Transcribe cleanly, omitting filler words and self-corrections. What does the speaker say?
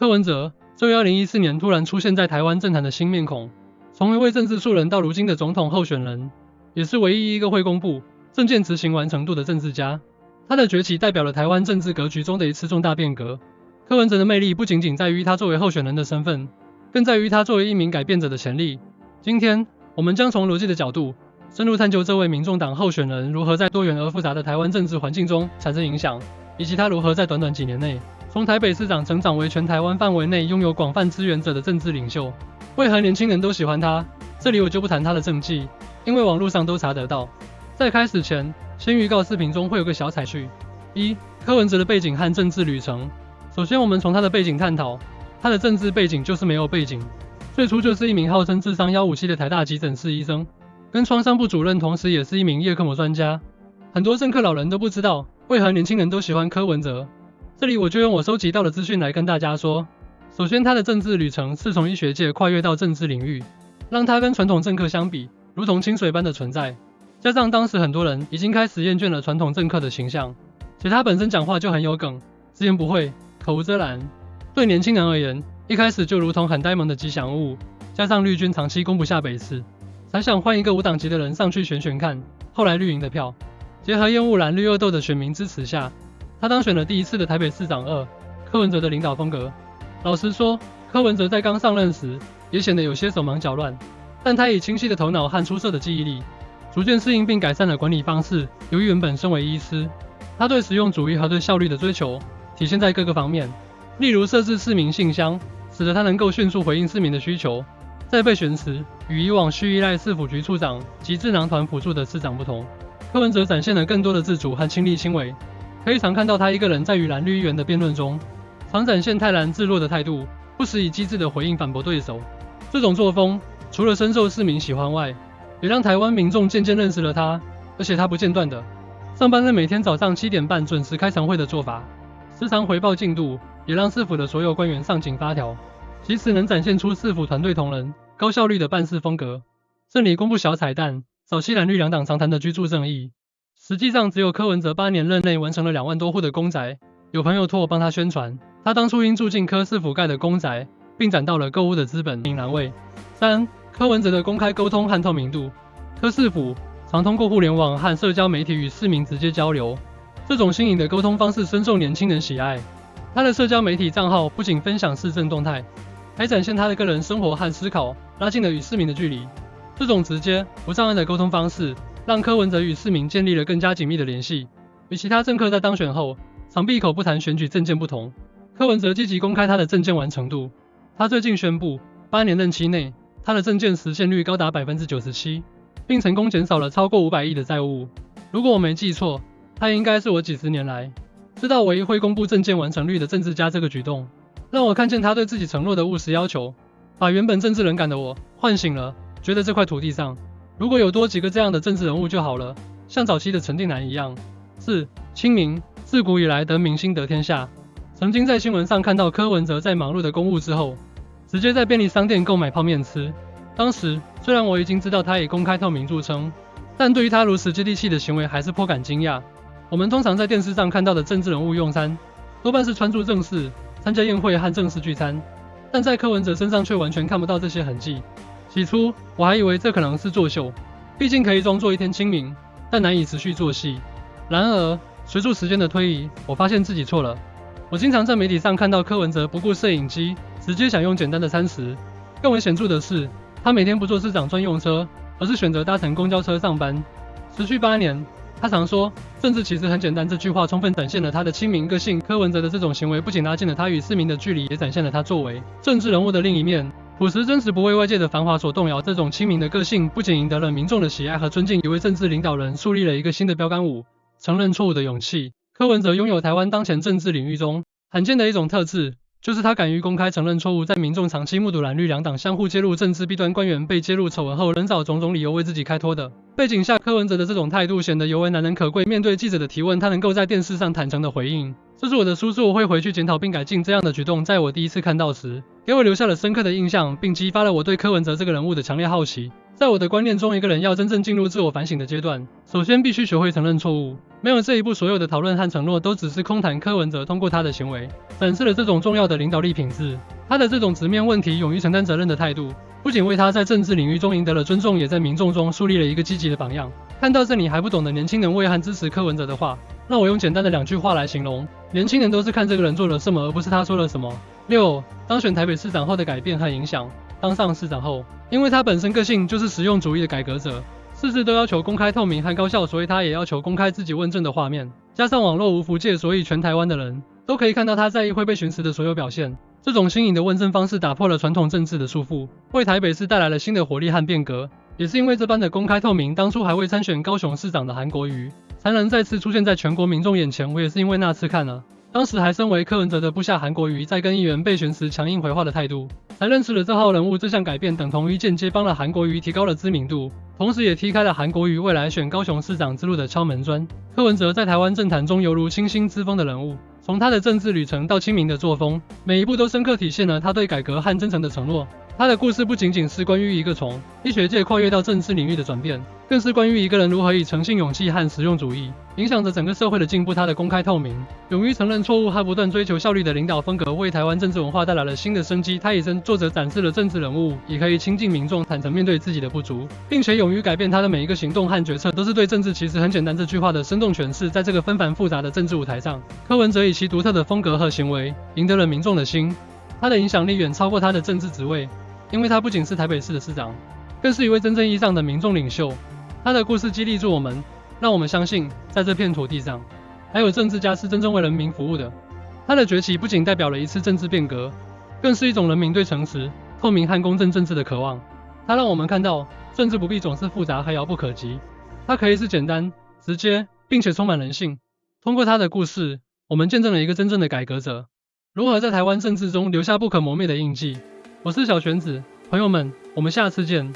柯文哲，这位2014年突然出现在台湾政坛的新面孔，从一位政治素人到如今的总统候选人，也是唯一一个会公布政见执行完成度的政治家。他的崛起代表了台湾政治格局中的一次重大变革。柯文哲的魅力不仅仅在于他作为候选人的身份，更在于他作为一名改变者的潜力。今天，我们将从逻辑的角度，深入探究这位民众党候选人如何在多元而复杂的台湾政治环境中产生影响，以及他如何在短短几年内，从台北市长成长为全台湾范围内拥有广泛资源者的政治领袖。为何年轻人都喜欢他？这里我就不谈他的政绩，因为网络上都查得到。在开始前，先预告视频中会有个小彩序。1. 柯文哲的背景和政治旅程。首先我们从他的背景探讨，他的政治背景就是没有背景，最初就是一名号称智商157的台大急诊室医生，跟创伤部主任，同时也是一名叶克膜专家。很多政客老人都不知道，为何年轻人都喜欢柯文哲。这里我就用我收集到的资讯来跟大家说。首先，他的政治旅程是从医学界跨越到政治领域，让他跟传统政客相比，如同清水般的存在。加上当时很多人已经开始厌倦了传统政客的形象，且他本身讲话就很有梗，直言不讳，口无遮拦。对年轻人而言，一开始就如同很呆萌的吉祥物，加上绿军长期攻不下北市，才想换一个无党籍的人上去选选看。后来绿营的票，结合厌恶蓝绿恶斗的选民支持下，他当选了第一次的台北市长。柯文哲的领导风格。老实说，柯文哲在刚上任时也显得有些手忙脚乱，但他以清晰的头脑和出色的记忆力，逐渐适应并改善了管理方式。由于原本身为医师，他对实用主义和对效率的追求体现在各个方面，例如设置市民信箱，使得他能够迅速回应市民的需求。在备选时，与以往需依赖市府局处长及智囊团辅助的市长不同，柯文哲展现了更多的自主和亲力亲为。可以常看到他一个人在与蓝绿议员的辩论中，常展现泰然自若的态度，不时以机智的回应反驳对手。这种作风除了深受市民喜欢外，也让台湾民众渐渐认识了他。而且他不间断的上班日每天早上7点半准时开晨会的做法，时常回报进度，也让市府的所有官员上紧发条，其实能展现出市府团队同仁高效率的办事风格。这里公布小彩蛋，早期蓝绿两党常谈的居住正义，实际上只有柯文哲8年任内完成了2万多户的公宅。有朋友托我帮他宣传，他当初因住进柯市府盖的公宅，并攒到了购物的资本，引栏位。3. 柯文哲的公开沟通和透明度。柯市府常通过互联网和社交媒体与市民直接交流，这种新颖的沟通方式深受年轻人喜爱。他的社交媒体账号不仅分享市政动态，还展现他的个人生活和思考，拉近了与市民的距离。这种直接不障碍的沟通方式，让柯文哲与市民建立了更加紧密的联系。与其他政客在当选后常闭口不谈选举政见不同，柯文哲积极公开他的政见完成度。他最近宣布，8年任期内，他的政见实现率高达 97%， 并成功减少了超过500亿的债务。如果我没记错，他应该是我几十年来知道唯一会公布政见完成率的政治家。这个举动让我看见他对自己承诺的务实要求，把原本政治冷感的我唤醒了，觉得这块土地上如果有多几个这样的政治人物就好了，像早期的陈定南一样。4. 亲民。自古以来得民心得天下。曾经在新闻上看到柯文哲在忙碌的公务之后，直接在便利商店购买泡面吃。当时虽然我已经知道他以公开透明著称，但对于他如此接地气的行为还是颇感惊讶。我们通常在电视上看到的政治人物用餐，多半是穿着正式，参加宴会和正式聚餐，但在柯文哲身上却完全看不到这些痕迹。起初我还以为这可能是作秀，毕竟可以装作一天亲民，但难以持续做戏。然而随着时间的推移，我发现自己错了。我经常在媒体上看到柯文哲不顾摄影机，直接享用简单的餐食。更为显著的是，他每天不坐市长专用车，而是选择搭乘公交车上班。持续8年，他常说政治其实很简单，这句话充分展现了他的亲民个性。柯文哲的这种行为不仅拉近了他与市民的距离，也展现了他作为政治人物的另一面，朴实真实，不为外界的繁华所动摇。这种亲民的个性不仅赢得了民众的喜爱和尊敬，也为政治领导人树立了一个新的标杆——承认错误的勇气。柯文哲拥有台湾当前政治领域中罕见的一种特质，就是他敢于公开承认错误。在民众长期目睹蓝绿两党相互揭露政治弊端，官员被揭露丑闻后，仍找种种理由为自己开脱的背景下，柯文哲的这种态度显得尤为难能可贵。面对记者的提问，他能够在电视上坦诚的回应，这是我的疏失，我会回去检讨并改进。这样的举动在我第一次看到时，给我留下了深刻的印象，并激发了我对柯文哲这个人物的强烈好奇。在我的观念中，一个人要真正进入自我反省的阶段，首先必须学会承认错误。没有这一步，所有的讨论和承诺都只是空谈。柯文哲通过他的行为，展示了这种重要的领导力品质。他的这种直面问题、勇于承担责任的态度，不仅为他在政治领域中赢得了尊重，也在民众中树立了一个积极的榜样。看到这里还不懂的年轻人为和支持柯文哲的话，让我用简单的2句话来形容：年轻人都是看这个人做了什么，而不是他说了什么。6. 当选台北市长后的改变和影响。当上市长后，因为他本身个性就是实用主义的改革者，事事都要求公开透明和高效，所以他也要求公开自己问政的画面。加上网络无福界，所以全台湾的人都可以看到他在议会被询时的所有表现。这种新颖的问政方式打破了传统政治的束缚，为台北市带来了新的活力和变革。也是因为这般的公开透明，当初还未参选高雄市长的韩国瑜才能再次出现在全国民众眼前。我也是因为那次看了当时还身为柯文哲的部下韩国瑜在跟议员备询时强硬回话的态度，才认识了这号人物。这项改变等同于间接帮了韩国瑜提高了知名度，同时也踢开了韩国瑜未来选高雄市长之路的敲门砖。柯文哲在台湾政坛中犹如清新之风的人物，从他的政治旅程到亲民的作风，每一步都深刻体现了他对改革和真诚的承诺。他的故事不仅仅是关于一个从医学界跨越到政治领域的转变，更是关于一个人如何以诚信、勇气和实用主义影响着整个社会的进步。他的公开透明、勇于承认错误和不断追求效率的领导风格，为台湾政治文化带来了新的生机。他以身作则，展示了政治人物也可以亲近民众，坦诚面对自己的不足，并且勇于改变。他的每一个行动和决策都是对政治其实很简单这句话的生动诠释。在这个纷繁复杂的政治舞台上，柯文哲以其独特的风格和行为赢得了民众的心。他的影响力远超过他的政治职位，因为他不仅是台北市的市长，更是一位真正意义上的民众领袖。他的故事激励着我们，让我们相信，在这片土地上，还有政治家是真正为人民服务的。他的崛起不仅代表了一次政治变革，更是一种人民对诚实、透明和公正政治的渴望。他让我们看到，政治不必总是复杂和遥不可及，它可以是简单、直接，并且充满人性。通过他的故事，我们见证了一个真正的改革者如何在台湾政治中留下不可磨灭的印记。我是小玄子，朋友们，我们下次见。